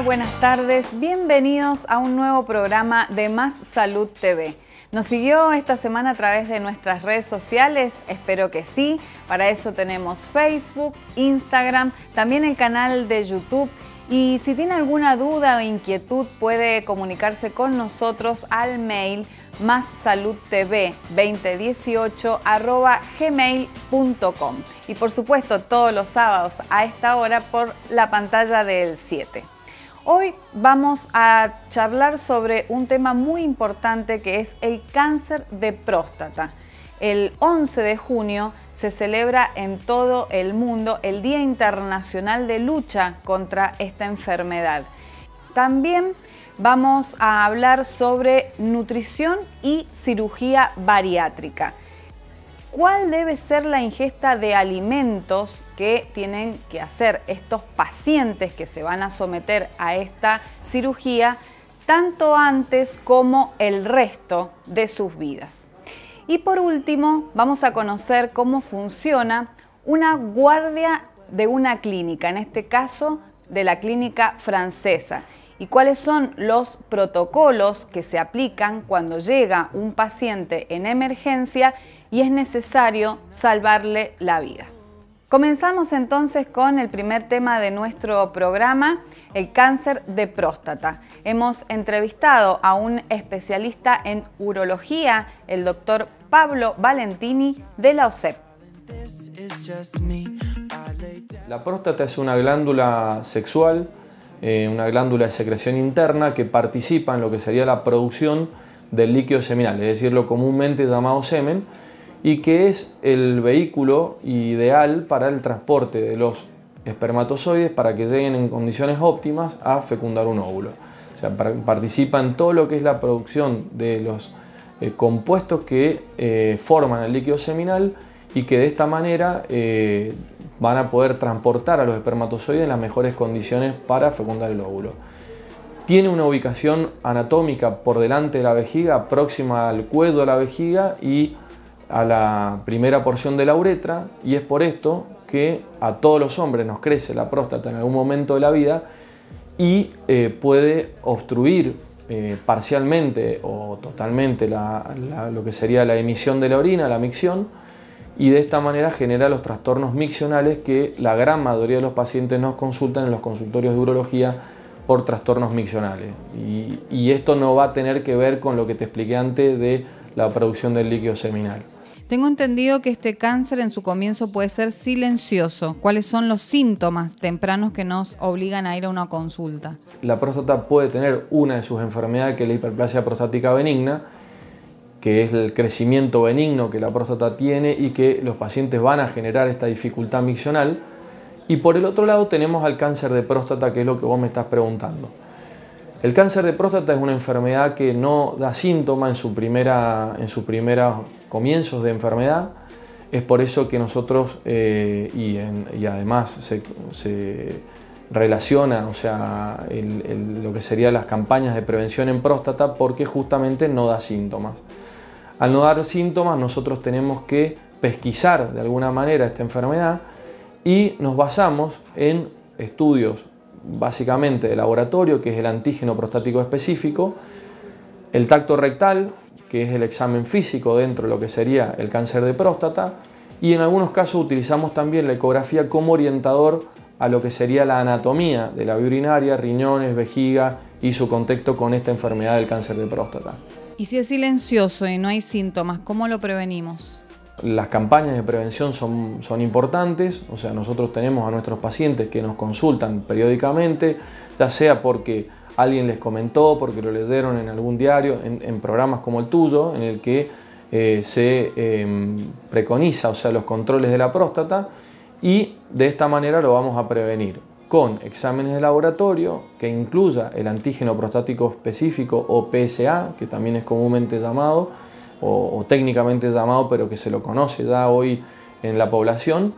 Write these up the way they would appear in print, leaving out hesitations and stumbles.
buenas tardes. Bienvenidos a un nuevo programa de Más Salud TV. ¿Nos siguió esta semana a través de nuestras redes sociales? Espero que sí. Para eso tenemos Facebook, Instagram, también el canal de YouTube. Y si tiene alguna duda o inquietud puede comunicarse con nosotros al mail massaludtv2018@gmail.com. Y por supuesto todos los sábados a esta hora por la pantalla del 7. Hoy vamos a charlar sobre un tema muy importante que es el cáncer de próstata. El 11 de junio se celebra en todo el mundo el Día Internacional de Lucha contra esta enfermedad. También vamos a hablar sobre nutrición y cirugía bariátrica. ¿Cuál debe ser la ingesta de alimentos que tienen que hacer estos pacientes que se van a someter a esta cirugía, tanto antes como el resto de sus vidas? Y por último, vamos a conocer cómo funciona una guardia de una clínica, en este caso de la clínica francesa, y cuáles son los protocolos que se aplican cuando llega un paciente en emergencia y es necesario salvarle la vida. Comenzamos entonces con el primer tema de nuestro programa, el cáncer de próstata. Hemos entrevistado a un especialista en urología, el doctor Pablo Valentini de la OSEP. La próstata es una glándula sexual, una glándula de secreción interna que participa en lo que sería la producción del líquido seminal, es decir, lo comúnmente llamado semen, y que es el vehículo ideal para el transporte de los espermatozoides para que lleguen en condiciones óptimas a fecundar un óvulo. O sea, participa en todo lo que es la producción de los compuestos que forman el líquido seminal y que de esta manera van a poder transportar a los espermatozoides en las mejores condiciones para fecundar el óvulo. Tiene una ubicación anatómica por delante de la vejiga, próxima al cuello de la vejiga y a la primera porción de la uretra, y es por esto que a todos los hombres nos crece la próstata en algún momento de la vida y puede obstruir parcialmente o totalmente lo que sería la emisión de la orina, la micción, y de esta manera genera los trastornos miccionales que la gran mayoría de los pacientes nos consultan en los consultorios de urología por trastornos miccionales. Y esto no va a tener que ver con lo que te expliqué antes de la producción del líquido seminal. Tengo entendido que este cáncer en su comienzo puede ser silencioso. ¿Cuáles son los síntomas tempranos que nos obligan a ir a una consulta? La próstata puede tener una de sus enfermedades, que es la hiperplasia prostática benigna, que es el crecimiento benigno que la próstata tiene y que los pacientes van a generar esta dificultad miccional. Y por el otro lado tenemos al cáncer de próstata, que es lo que vos me estás preguntando. El cáncer de próstata es una enfermedad que no da síntoma en sus primeros comienzos de enfermedad. Es por eso que nosotros, y además se relaciona, o sea, lo que serían las campañas de prevención en próstata, porque justamente no da síntomas. Al no dar síntomas, nosotros tenemos que pesquisar de alguna manera esta enfermedad y nos basamos en estudios básicamente de laboratorio, que es el antígeno prostático específico, el tacto rectal, que es el examen físico dentro de lo que sería el cáncer de próstata, y en algunos casos utilizamos también la ecografía como orientador a lo que sería la anatomía de la vía urinaria, riñones, vejiga y su contexto con esta enfermedad del cáncer de próstata. Y si es silencioso y no hay síntomas, ¿cómo lo prevenimos? Las campañas de prevención son importantes, o sea, nosotros tenemos a nuestros pacientes que nos consultan periódicamente, ya sea porque alguien les comentó, porque lo leyeron en algún diario, en programas como el tuyo, en el que se preconiza, o sea, los controles de la próstata, y de esta manera lo vamos a prevenir con exámenes de laboratorio que incluya el antígeno prostático específico o PSA, que también es comúnmente llamado, o técnicamente llamado, pero que se lo conoce ya hoy en la población,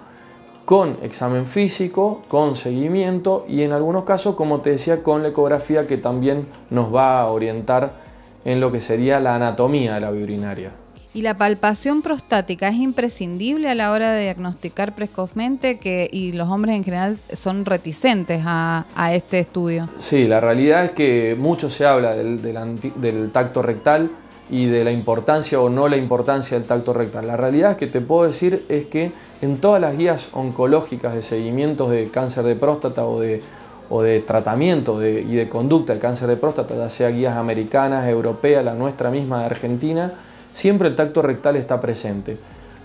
con examen físico, con seguimiento y en algunos casos, como te decía, con la ecografía, que también nos va a orientar en lo que sería la anatomía de la vía urinaria. ¿Y la palpación prostática es imprescindible a la hora de diagnosticar precozmente y los hombres en general son reticentes a este estudio? Sí, la realidad es que mucho se habla del tacto rectal y de la importancia o no la importancia del tacto rectal. La realidad es que te puedo decir es que en todas las guías oncológicas de seguimientos de cáncer de próstata o de tratamiento y de conducta del cáncer de próstata, ya sea guías americanas, europeas, la nuestra misma de Argentina, siempre el tacto rectal está presente.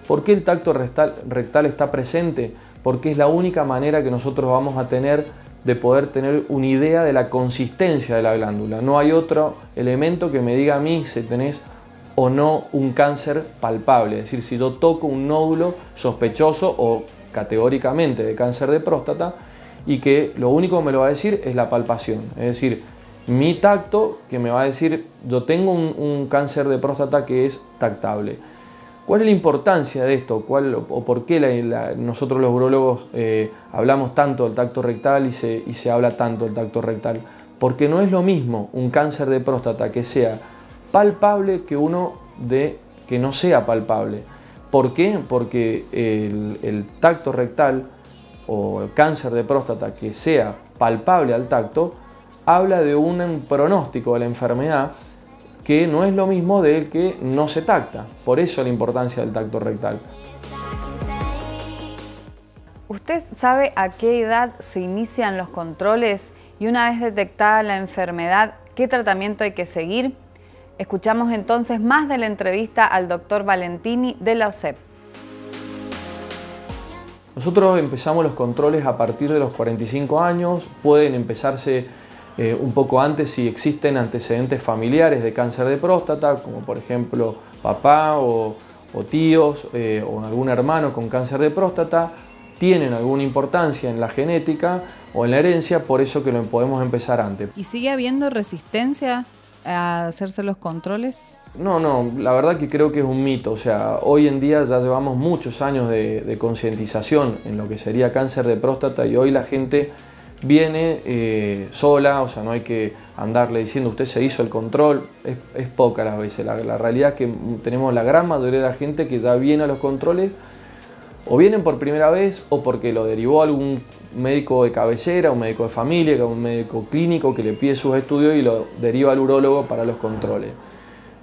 ¿Por qué el tacto rectal está presente? Porque es la única manera que nosotros vamos a tener de poder tener una idea de la consistencia de la glándula. No hay otro elemento que me diga a mí si tenés o no un cáncer palpable. Es decir, si yo toco un nódulo sospechoso o categóricamente de cáncer de próstata, y que lo único que me lo va a decir es la palpación. Es decir, mi tacto que me va a decir yo tengo un cáncer de próstata que es tactable. ¿Cuál es la importancia de esto? ¿O por qué nosotros los urólogos hablamos tanto del tacto rectal y se habla tanto del tacto rectal? Porque no es lo mismo un cáncer de próstata que sea palpable que uno que no sea palpable. ¿Por qué? Porque el tacto rectal o el cáncer de próstata que sea palpable al tacto habla de un pronóstico de la enfermedad que no es lo mismo del que no se tacta. Por eso la importancia del tacto rectal. ¿Usted sabe a qué edad se inician los controles y una vez detectada la enfermedad, qué tratamiento hay que seguir? Escuchamos entonces más de la entrevista al doctor Valentini de la OSEP. Nosotros empezamos los controles a partir de los 45 años, pueden empezarse un poco antes si existen antecedentes familiares de cáncer de próstata, como por ejemplo papá o tíos o algún hermano con cáncer de próstata, tienen alguna importancia en la genética o en la herencia, por eso que lo podemos empezar antes. ¿Y sigue habiendo resistencia a hacerse los controles? No, la verdad que creo que es un mito. O sea, hoy en día ya llevamos muchos años de concientización en lo que sería cáncer de próstata y hoy la gente viene sola, o sea, no hay que andarle diciendo usted se hizo el control, es poca las veces. La realidad es que tenemos la gran mayoría de la gente que ya viene a los controles o vienen por primera vez o porque lo derivó algún médico de cabecera, un médico de familia, un médico clínico que le pide sus estudios y lo deriva al urólogo para los controles.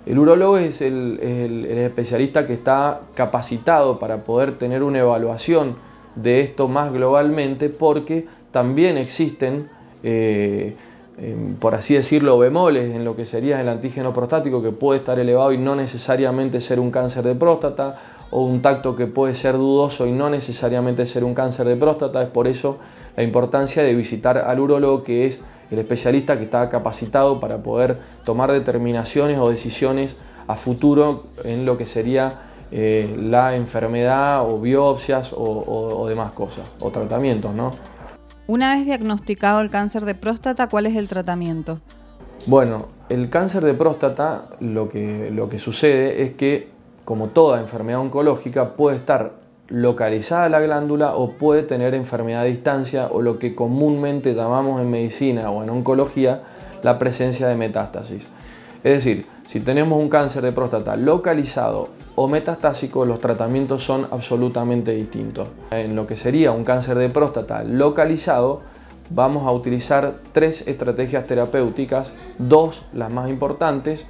El urólogo es el especialista que está capacitado para poder tener una evaluación de esto más globalmente, porque también existen, por así decirlo, bemoles en lo que sería el antígeno prostático que puede estar elevado y no necesariamente ser un cáncer de próstata, o un tacto que puede ser dudoso y no necesariamente ser un cáncer de próstata. Es por eso la importancia de visitar al urólogo, que es el especialista que está capacitado para poder tomar determinaciones o decisiones a futuro en lo que sería la enfermedad o biopsias o demás cosas, o tratamientos, ¿no? Una vez diagnosticado el cáncer de próstata, ¿cuál es el tratamiento? Bueno, el cáncer de próstata lo que sucede es que, como toda enfermedad oncológica, puede estar localizada la glándula o puede tener enfermedad a distancia, o lo que comúnmente llamamos en medicina o en oncología la presencia de metástasis. Es decir, si tenemos un cáncer de próstata localizado o metastásico, los tratamientos son absolutamente distintos. En lo que sería un cáncer de próstata localizado, vamos a utilizar 3 estrategias terapéuticas, 2 las más importantes,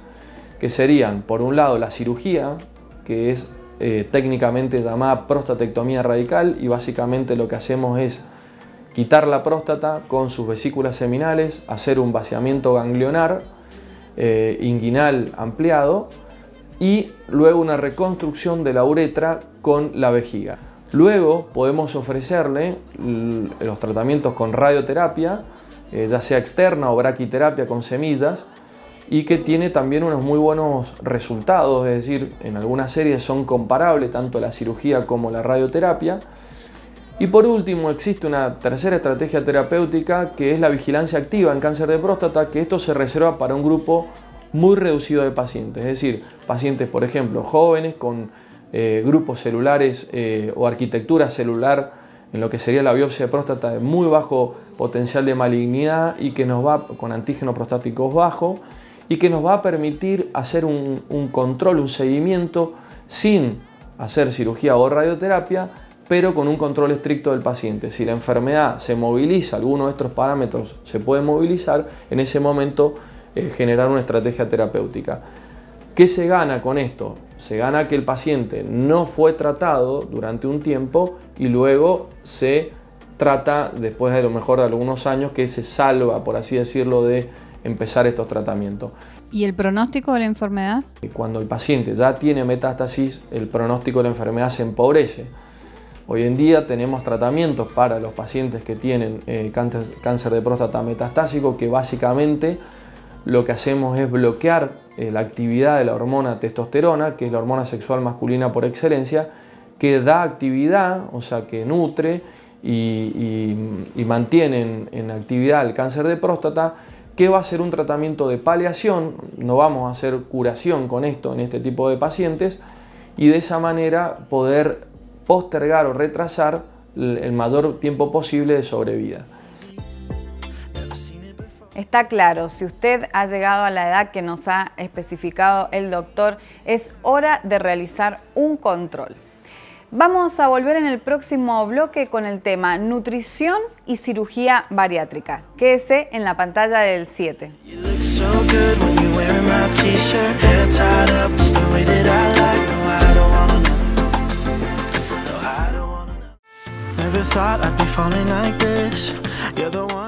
que serían, por un lado, la cirugía, que es técnicamente llamada prostatectomía radical, y básicamente lo que hacemos es quitar la próstata con sus vesículas seminales, hacer un vaciamiento ganglionar inguinal ampliado y luego una reconstrucción de la uretra con la vejiga. Luego podemos ofrecerle los tratamientos con radioterapia, ya sea externa o braquiterapia con semillas, y que tiene también unos muy buenos resultados, es decir, en algunas series son comparables tanto la cirugía como la radioterapia. Y por último existe una tercera estrategia terapéutica, que es la vigilancia activa en cáncer de próstata, que esto se reserva para un grupo muy reducido de pacientes, es decir, pacientes, por ejemplo, jóvenes con grupos celulares o arquitectura celular en lo que sería la biopsia de próstata de muy bajo potencial de malignidad y que nos va con antígenos prostáticos bajo, y que nos va a permitir hacer un control, un seguimiento sin hacer cirugía o radioterapia, pero con un control estricto del paciente. Si la enfermedad se moviliza, alguno de estos parámetros se puede movilizar, en ese momento generar una estrategia terapéutica. ¿Qué se gana con esto? Se gana que el paciente no fue tratado durante un tiempo y luego se trata después de a lo mejor de algunos años, que se salva, por así decirlo, de empezar estos tratamientos. ¿Y el pronóstico de la enfermedad? Cuando el paciente ya tiene metástasis, el pronóstico de la enfermedad se empobrece. Hoy en día tenemos tratamientos para los pacientes que tienen cáncer de próstata metastásico, que básicamente lo que hacemos es bloquear la actividad de la hormona testosterona, que es la hormona sexual masculina por excelencia, que da actividad, o sea que nutre y mantiene en actividad el cáncer de próstata, que va a ser un tratamiento de paliación. No vamos a hacer curación con esto en este tipo de pacientes, y de esa manera poder postergar o retrasar el mayor tiempo posible de sobrevida. Está claro, si usted ha llegado a la edad que nos ha especificado el doctor, es hora de realizar un control. Vamos a volver en el próximo bloque con el tema nutrición y cirugía bariátrica. Quédese en la pantalla del 7.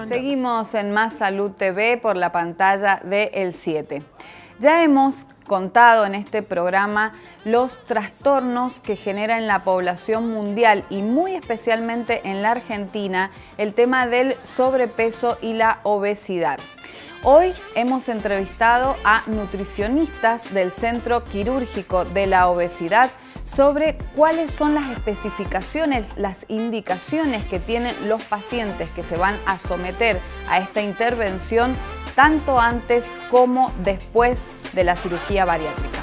Seguimos en Más Salud TV por la pantalla de El 7. Ya hemos contado en este programa los trastornos que genera en la población mundial y muy especialmente en la Argentina el tema del sobrepeso y la obesidad. Hoy hemos entrevistado a nutricionistas del Centro Quirúrgico de la Obesidad sobre cuáles son las especificaciones, las indicaciones que tienen los pacientes que se van a someter a esta intervención tanto antes como después de la cirugía bariátrica.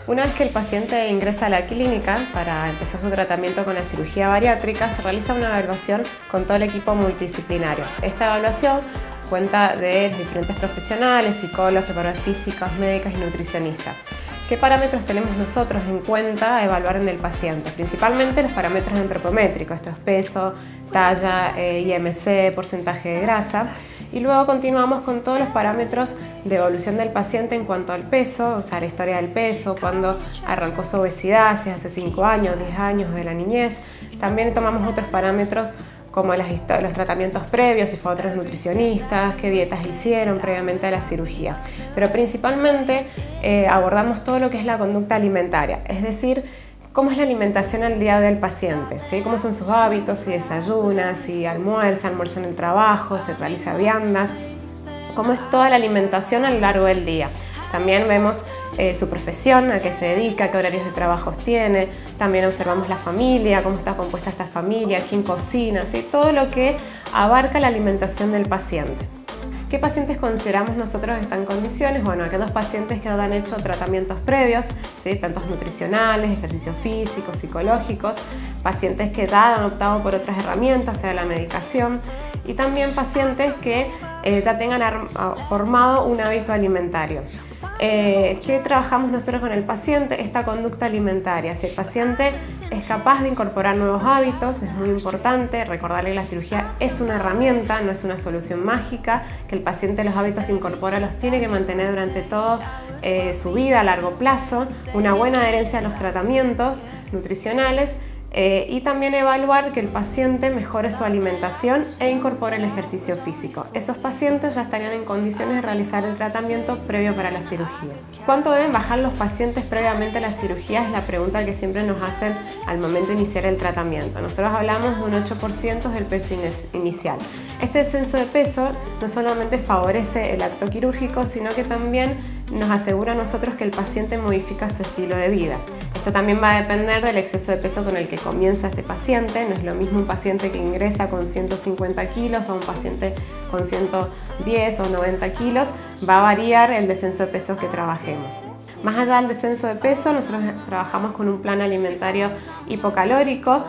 Una vez que el paciente ingresa a la clínica para empezar su tratamiento con la cirugía bariátrica, se realiza una evaluación con todo el equipo multidisciplinario. Esta evaluación cuenta de diferentes profesionales, psicólogos, preparadores físicos, médicos y nutricionistas. ¿Qué parámetros tenemos nosotros en cuenta a evaluar en el paciente? Principalmente los parámetros antropométricos, esto es peso, talla, IMC, porcentaje de grasa. Y luego continuamos con todos los parámetros de evolución del paciente en cuanto al peso, o sea, la historia del peso, cuando arrancó su obesidad, si es hace 5 años, 10 años, de la niñez. También tomamos otros parámetros como los tratamientos previos, si fue a otros nutricionistas, qué dietas hicieron previamente a la cirugía. Pero principalmente abordamos todo lo que es la conducta alimentaria, es decir, cómo es la alimentación al día del paciente, ¿sí? Cómo son sus hábitos, si desayuna, si almuerza en el trabajo, si realiza viandas, cómo es toda la alimentación a lo largo del día. También vemos su profesión, a qué se dedica, qué horarios de trabajo tiene. También observamos la familia, cómo está compuesta esta familia, quién cocina, ¿sí? Todo lo que abarca la alimentación del paciente. ¿Qué pacientes consideramos nosotros que están en condiciones? Bueno, aquellos pacientes que han hecho tratamientos previos, ¿sí? Tantos nutricionales, ejercicios físicos, psicológicos, pacientes que ya han optado por otras herramientas, sea la medicación, y también pacientes que ya tengan formado un hábito alimentario. ¿Qué trabajamos nosotros con el paciente? Esta conducta alimentaria. Si el paciente es capaz de incorporar nuevos hábitos, es muy importante recordarle que la cirugía es una herramienta, no es una solución mágica, que el paciente los hábitos que incorpora los tiene que mantener durante toda su vida a largo plazo, una buena adherencia a los tratamientos nutricionales, y también evaluar que el paciente mejore su alimentación e incorpore el ejercicio físico. Esos pacientes ya estarían en condiciones de realizar el tratamiento previo para la cirugía. ¿Cuánto deben bajar los pacientes previamente a la cirugía? Es la pregunta que siempre nos hacen al momento de iniciar el tratamiento. Nosotros hablamos de un 8% del peso inicial. Este descenso de peso no solamente favorece el acto quirúrgico, sino que también nos asegura a nosotros que el paciente modifica su estilo de vida. Esto también va a depender del exceso de peso con el que comienza este paciente. No es lo mismo un paciente que ingresa con 150 kilos o un paciente con 110 o 90 kilos. Va a variar el descenso de peso que trabajemos. Más allá del descenso de peso, nosotros trabajamos con un plan alimentario hipocalórico.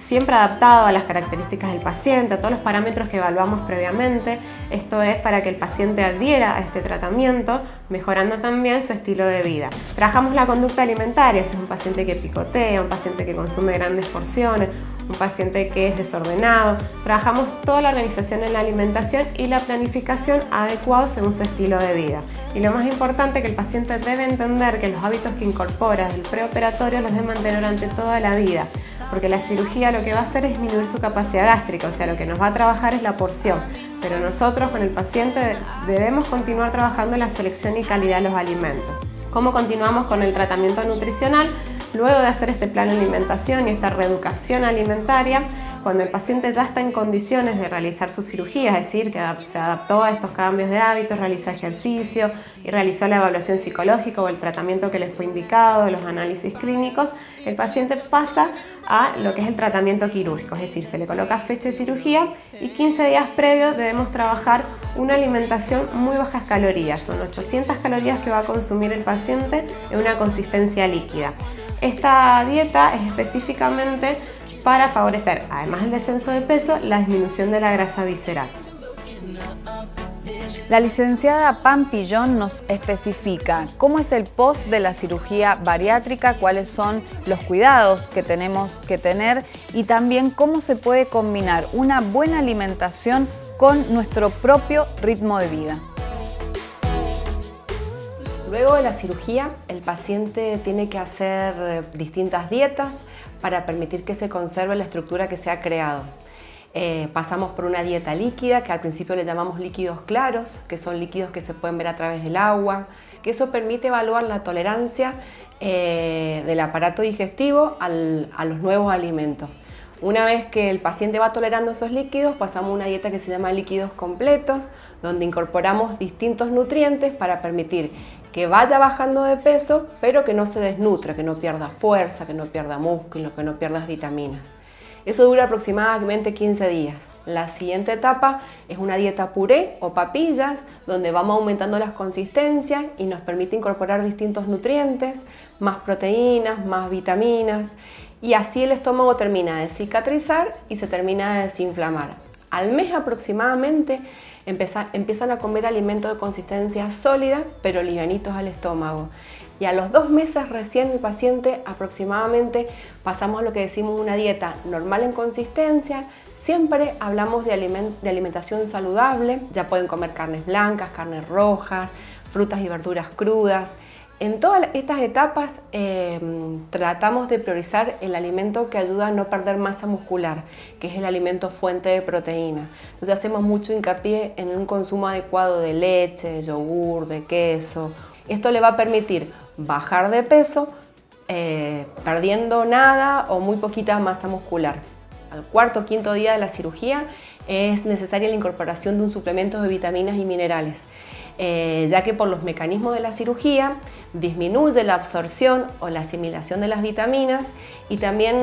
siempre adaptado a las características del paciente, a todos los parámetros que evaluamos previamente. Esto es para que el paciente adhiera a este tratamiento, mejorando también su estilo de vida. Trabajamos la conducta alimentaria, si es un paciente que picotea, un paciente que consume grandes porciones, un paciente que es desordenado. Trabajamos toda la organización en la alimentación y la planificación adecuada según su estilo de vida. Y lo más importante, que el paciente debe entender que los hábitos que incorpora desde el preoperatorio los debe mantener durante toda la vida, porque la cirugía lo que va a hacer es disminuir su capacidad gástrica, o sea, lo que nos va a trabajar es la porción, pero nosotros con el paciente debemos continuar trabajando en la selección y calidad de los alimentos. ¿Cómo continuamos con el tratamiento nutricional? Luego de hacer este plan de alimentación y esta reeducación alimentaria, cuando el paciente ya está en condiciones de realizar su cirugía, es decir, que se adaptó a estos cambios de hábitos, realiza ejercicio y realizó la evaluación psicológica o el tratamiento que le fue indicado, los análisis clínicos, el paciente pasa a lo que es el tratamiento quirúrgico, es decir, se le coloca fecha de cirugía y 15 días previos debemos trabajar una alimentación muy bajas calorías, son 800 calorías que va a consumir el paciente en una consistencia líquida. Esta dieta es específicamente para favorecer, además del descenso de peso, la disminución de la grasa visceral. La licenciada Pam Pillón nos especifica cómo es el post de la cirugía bariátrica, cuáles son los cuidados que tenemos que tener y también cómo se puede combinar una buena alimentación con nuestro propio ritmo de vida. Luego de la cirugía, el paciente tiene que hacer distintas dietas para permitir que se conserve la estructura que se ha creado. Pasamos por una dieta líquida, que al principio le llamamos líquidos claros, que son líquidos que se pueden ver a través del agua, que eso permite evaluar la tolerancia del aparato digestivo a los nuevos alimentos. Una vez que el paciente va tolerando esos líquidos, pasamos a una dieta que se llama líquidos completos, donde incorporamos distintos nutrientes para permitir que vaya bajando de peso, pero que no se desnutra, que no pierda fuerza, que no pierda músculo, que no pierda vitaminas. Eso dura aproximadamente 15 días. La siguiente etapa es una dieta puré o papillas, donde vamos aumentando las consistencias y nos permite incorporar distintos nutrientes, más proteínas, más vitaminas, y así el estómago termina de cicatrizar y se termina de desinflamar. Al mes aproximadamente empiezan a comer alimentos de consistencia sólida, pero livianitos al estómago. Y a los 2 meses recién el paciente aproximadamente pasamos a lo que decimos una dieta normal en consistencia. Siempre hablamos de alimentación saludable, ya pueden comer carnes blancas, carnes rojas, frutas y verduras crudas. En todas estas etapas tratamos de priorizar el alimento que ayuda a no perder masa muscular, que es el alimento fuente de proteína. Entonces hacemos mucho hincapié en un consumo adecuado de leche, de yogur, de queso. Esto le va a permitir bajar de peso perdiendo nada o muy poquita masa muscular. Al 4º o 5º día de la cirugía es necesaria la incorporación de un suplemento de vitaminas y minerales, ya que por los mecanismos de la cirugía disminuye la absorción o la asimilación de las vitaminas y también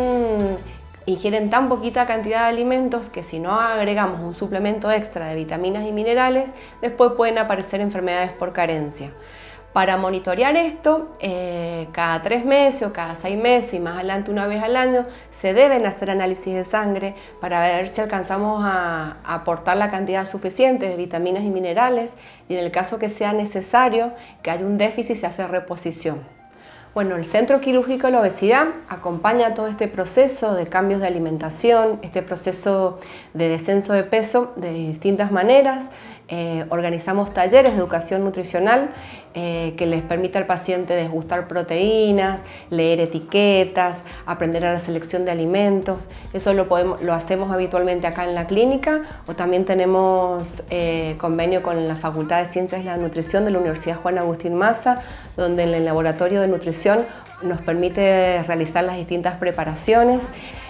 ingieren tan poquita cantidad de alimentos que si no agregamos un suplemento extra de vitaminas y minerales, después pueden aparecer enfermedades por carencia. Para monitorear esto, cada 3 meses o cada 6 meses y más adelante una vez al año, se deben hacer análisis de sangre para ver si alcanzamos a aportar la cantidad suficiente de vitaminas y minerales y en el caso que sea necesario que haya un déficit se hace reposición. Bueno, el Centro Quirúrgico de la Obesidad acompaña todo este proceso de cambios de alimentación, este proceso de descenso de peso de distintas maneras. Organizamos talleres de educación nutricional que les permite al paciente desgustar proteínas, leer etiquetas, aprender a la selección de alimentos. Eso lo hacemos habitualmente acá en la clínica o también tenemos convenio con la Facultad de Ciencias de la Nutrición de la Universidad Juan Agustín Maza, donde en el laboratorio de nutrición nos permite realizar las distintas preparaciones.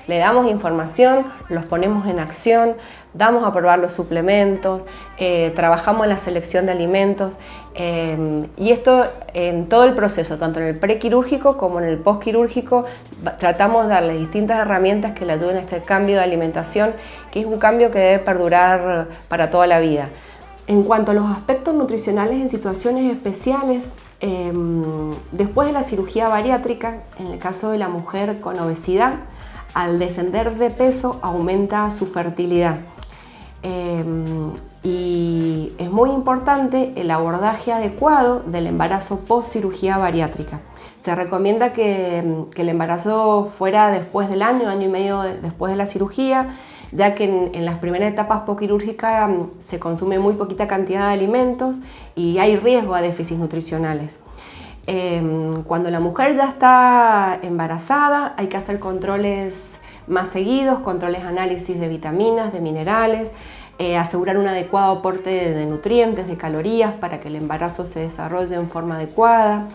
Le damos información, los ponemos en acción, damos a probar los suplementos, trabajamos en la selección de alimentos y esto en todo el proceso, tanto en el prequirúrgico como en el postquirúrgico, tratamos de darle distintas herramientas que le ayuden a este cambio de alimentación, que es un cambio que debe perdurar para toda la vida. En cuanto a los aspectos nutricionales en situaciones especiales, después de la cirugía bariátrica, en el caso de la mujer con obesidad, al descender de peso aumenta su fertilidad. Y es muy importante el abordaje adecuado del embarazo post cirugía bariátrica. Se recomienda que el embarazo fuera después del año y medio después de la cirugía, ya que en las primeras etapas postquirúrgicas se consume muy poquita cantidad de alimentos y hay riesgo a déficits nutricionales. Cuando la mujer ya está embarazada hay que hacer controles más seguidos, controles análisis de vitaminas, de minerales, asegurar un adecuado aporte de nutrientes, de calorías para que el embarazo se desarrolle en forma adecuada.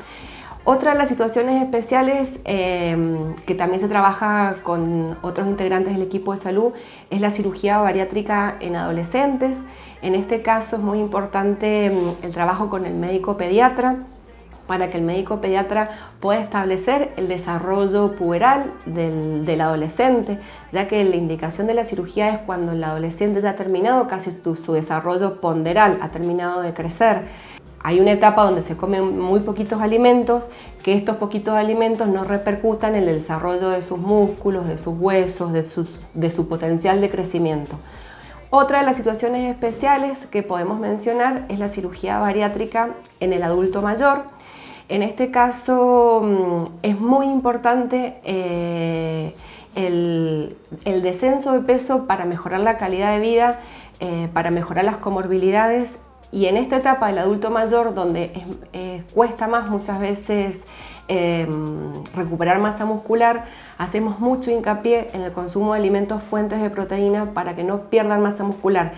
Otra de las situaciones especiales que también se trabaja con otros integrantes del equipo de salud es la cirugía bariátrica en adolescentes. En este caso es muy importante el trabajo con el médico pediatra para que el médico pediatra pueda establecer el desarrollo puberal del adolescente, ya que la indicación de la cirugía es cuando el adolescente ya ha terminado casi su desarrollo ponderal, ha terminado de crecer. Hay una etapa donde se comen muy poquitos alimentos, que estos poquitos alimentos no repercutan en el desarrollo de sus músculos, de sus huesos, de su potencial de crecimiento. Otra de las situaciones especiales que podemos mencionar es la cirugía bariátrica en el adulto mayor. En este caso es muy importante el descenso de peso para mejorar la calidad de vida, para mejorar las comorbilidades. Y en esta etapa del adulto mayor, donde cuesta más muchas veces recuperar masa muscular, hacemos mucho hincapié en el consumo de alimentos fuentes de proteína para que no pierdan masa muscular.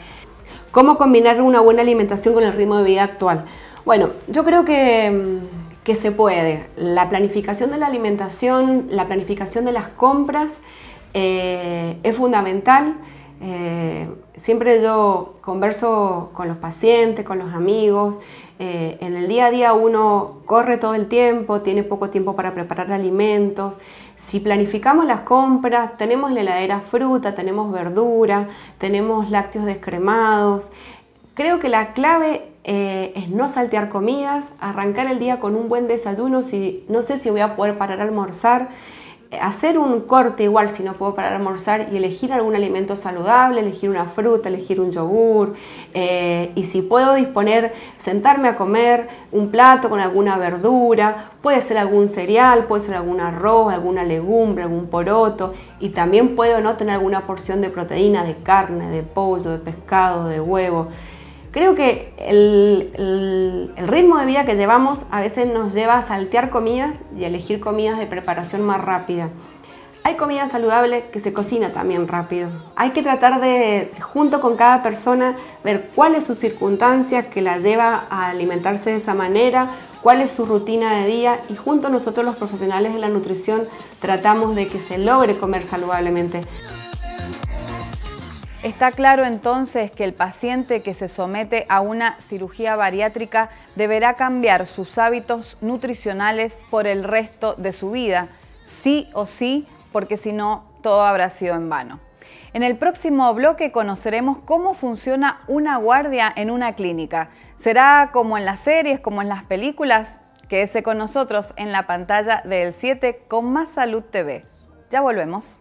¿Cómo combinar una buena alimentación con el ritmo de vida actual? Bueno, yo creo que se puede. La planificación de la alimentación, la planificación de las compras es fundamental. Siempre yo converso con los pacientes, con los amigos. En el día a día uno corre todo el tiempo, tiene poco tiempo para preparar alimentos. Si planificamos las compras, tenemos en la heladera fruta, tenemos verdura, tenemos lácteos descremados. Creo que la clave es no saltear comidas, arrancar el día con un buen desayuno. Si no sé si voy a poder parar a almorzar, hacer un corte igual si no puedo parar a almorzar y elegir algún alimento saludable, elegir una fruta, elegir un yogur, y si puedo disponer, sentarme a comer un plato con alguna verdura, puede ser algún cereal, puede ser algún arroz, alguna legumbre, algún poroto, y también puedo no tener alguna porción de proteína, de carne, de pollo, de pescado, de huevo. Creo que el ritmo de vida que llevamos a veces nos lleva a saltear comidas y a elegir comidas de preparación más rápida. Hay comida saludable que se cocina también rápido. Hay que tratar de, junto con cada persona, ver cuál es su circunstancia que la lleva a alimentarse de esa manera, cuál es su rutina de día, y junto a nosotros los profesionales de la nutrición tratamos de que se logre comer saludablemente. Está claro entonces que el paciente que se somete a una cirugía bariátrica deberá cambiar sus hábitos nutricionales por el resto de su vida, sí o sí, porque si no, todo habrá sido en vano. En el próximo bloque conoceremos cómo funciona una guardia en una clínica. ¿Será como en las series, como en las películas? Quédese con nosotros en la pantalla del 7 con Más Salud TV. Ya volvemos.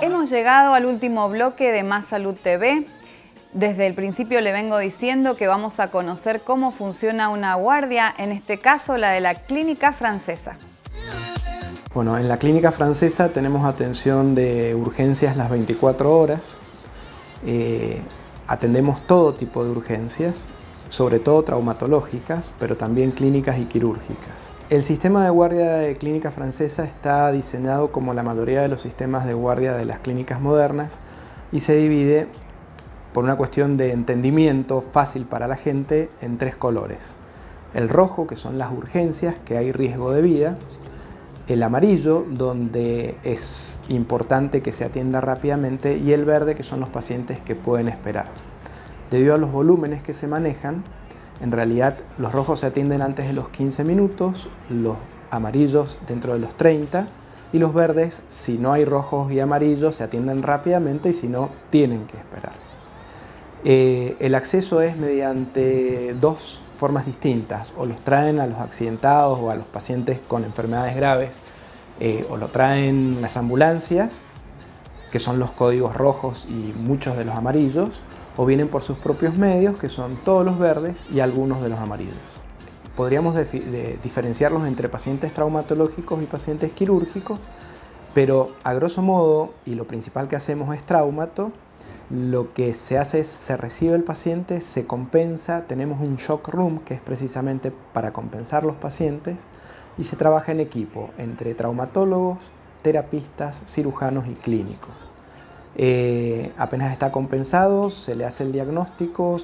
Hemos llegado al último bloque de Más Salud TV. Desde el principio le vengo diciendo que vamos a conocer cómo funciona una guardia, en este caso la de la Clínica Francesa. Bueno, en la Clínica Francesa tenemos atención de urgencias las 24 horas. Atendemos todo tipo de urgencias, sobre todo traumatológicas, pero también clínicas y quirúrgicas. El sistema de guardia de Clínica Francesa está diseñado como la mayoría de los sistemas de guardia de las clínicas modernas y se divide, por una cuestión de entendimiento fácil para la gente, en 3 colores. El rojo, que son las urgencias, que hay riesgo de vida. El amarillo, donde es importante que se atienda rápidamente, y el verde, que son los pacientes que pueden esperar. Debido a los volúmenes que se manejan, en realidad los rojos se atienden antes de los 15 minutos, los amarillos dentro de los 30 Y los verdes, si no hay rojos y amarillos, se atienden rápidamente y si no, tienen que esperar. El acceso es mediante dos formas distintas. O los traen a los accidentados o a los pacientes con enfermedades graves, o lo traen las ambulancias, que son los códigos rojos y muchos de los amarillos, o vienen por sus propios medios, que son todos los verdes y algunos de los amarillos. Podríamos diferenciarlos entre pacientes traumatológicos y pacientes quirúrgicos, pero a grosso modo, y lo principal que hacemos es traumato, lo que se hace es, se recibe el paciente, se compensa, tenemos un shock room que es precisamente para compensar los pacientes, y se trabaja en equipo entre traumatólogos, terapistas, cirujanos y clínicos. Apenas está compensado, se le hace el diagnóstico,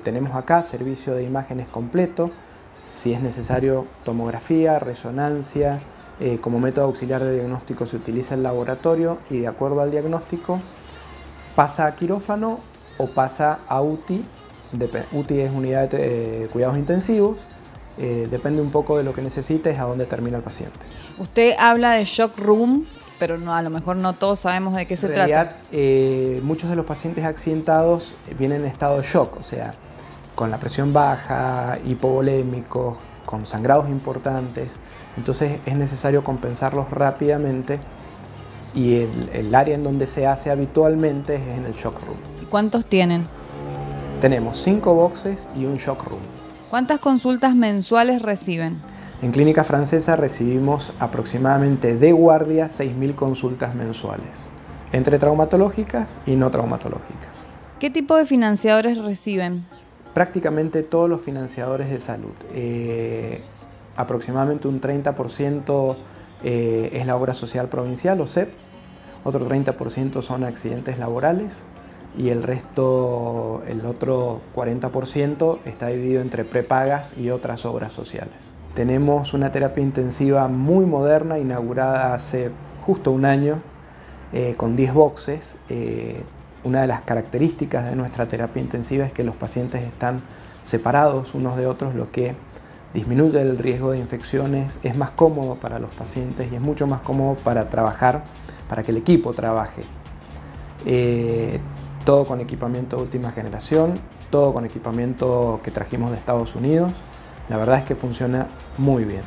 tenemos acá servicio de imágenes completo, si es necesario tomografía, resonancia, como método auxiliar de diagnóstico se utiliza el laboratorio y de acuerdo al diagnóstico pasa a quirófano o pasa a UTI, UTI es unidad de cuidados intensivos, depende un poco de lo que necesites, a dónde termina el paciente. Usted habla de shock room, pero no, a lo mejor no todos sabemos de qué se trata. En realidad, muchos de los pacientes accidentados vienen en estado de shock, o sea, con la presión baja, hipovolémicos, con sangrados importantes, entonces es necesario compensarlos rápidamente y el área en donde se hace habitualmente es en el shock room. ¿Y cuántos tienen? Tenemos 5 boxes y un shock room. ¿Cuántas consultas mensuales reciben? En Clínica Francesa recibimos aproximadamente de guardia 6.000 consultas mensuales, entre traumatológicas y no traumatológicas. ¿Qué tipo de financiadores reciben? Prácticamente todos los financiadores de salud. Aproximadamente un 30% es la obra social provincial o SEP, otro 30% son accidentes laborales y el resto, el otro 40% está dividido entre prepagas y otras obras sociales. Tenemos una terapia intensiva muy moderna, inaugurada hace justo un año, con 10 boxes. Una de las características de nuestra terapia intensiva es que los pacientes están separados unos de otros, lo que disminuye el riesgo de infecciones, es más cómodo para los pacientes y es mucho más cómodo para trabajar, para que el equipo trabaje. Todo con equipamiento de última generación, todo con equipamiento que trajimos de Estados Unidos. La verdad es que funciona muy bien.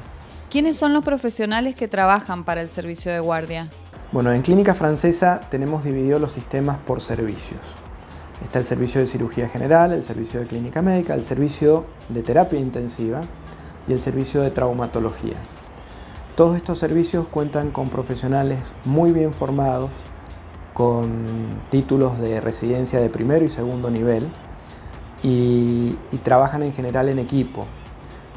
¿Quiénes son los profesionales que trabajan para el servicio de guardia? Bueno, en Clínica Francesa tenemos divididos los sistemas por servicios. Está el servicio de cirugía general, el servicio de clínica médica, el servicio de terapia intensiva y el servicio de traumatología. Todos estos servicios cuentan con profesionales muy bien formados, con títulos de residencia de primero y segundo nivel y trabajan en general en equipo,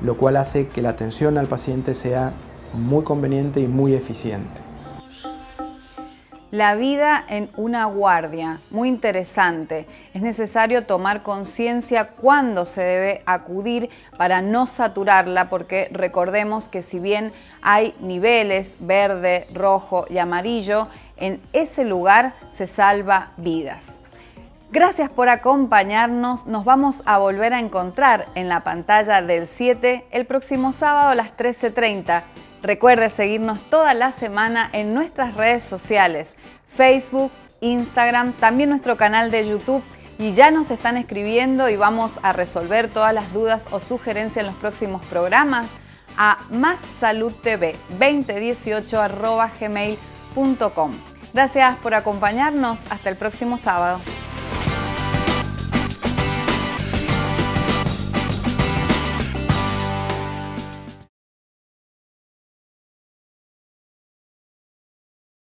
lo cual hace que la atención al paciente sea muy conveniente y muy eficiente. La vida en una guardia, muy interesante. Es necesario tomar conciencia cuándo se debe acudir para no saturarla, porque recordemos que si bien hay niveles verde, rojo y amarillo, en ese lugar se salva vidas. Gracias por acompañarnos. Nos vamos a volver a encontrar en la pantalla del 7 el próximo sábado a las 13:30. Recuerde seguirnos toda la semana en nuestras redes sociales, Facebook, Instagram, también nuestro canal de YouTube, y ya nos están escribiendo y vamos a resolver todas las dudas o sugerencias en los próximos programas a massaludtv2018@gmail.com. Gracias por acompañarnos. Hasta el próximo sábado.